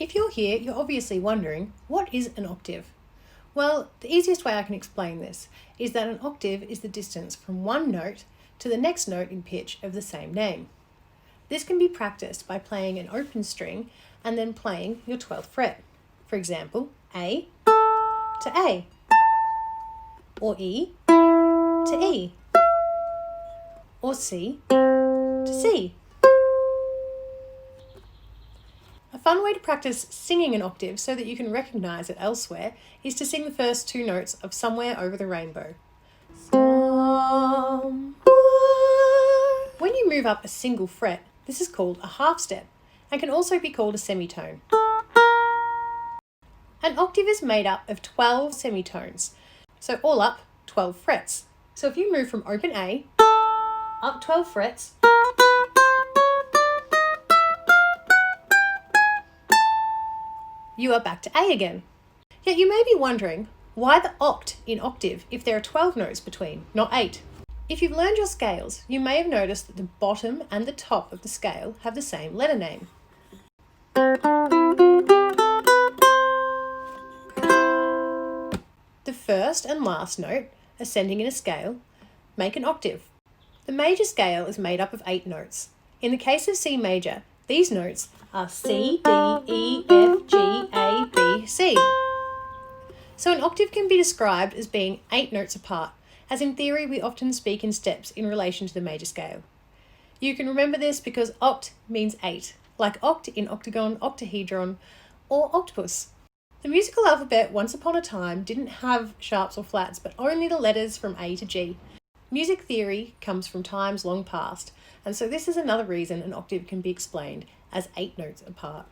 If you're here, you're obviously wondering, what is an octave? Well, the easiest way I can explain this is that an octave is the distance from one note to the next note in pitch of the same name. This can be practiced by playing an open string and then playing your 12th fret. For example, A to A, or E to E, or C to C. A fun way to practice singing an octave so that you can recognise it elsewhere is to sing the first two notes of Somewhere Over the Rainbow. Somewhere. When you move up a single fret, this is called a half step and can also be called a semitone. An octave is made up of 12 semitones, so all up 12 frets. So if you move from open A, up 12 frets, you are back to A again. Yet you may be wondering, why the oct in octave if there are 12 notes between, not 8? If you've learned your scales, you may have noticed that the bottom and the top of the scale have the same letter name. The first and last note, ascending in a scale, make an octave. The major scale is made up of 8 notes. In the case of C major, these notes are C, D, E, F, G, A, B, C. So an octave can be described as being 8 notes apart, as in theory we often speak in steps in relation to the major scale. You can remember this because oct means 8, like oct in octagon, octahedron, or octopus. The musical alphabet once upon a time didn't have sharps or flats, but only the letters from A to G. Music theory comes from times long past, and so this is another reason an octave can be explained as 8 notes apart.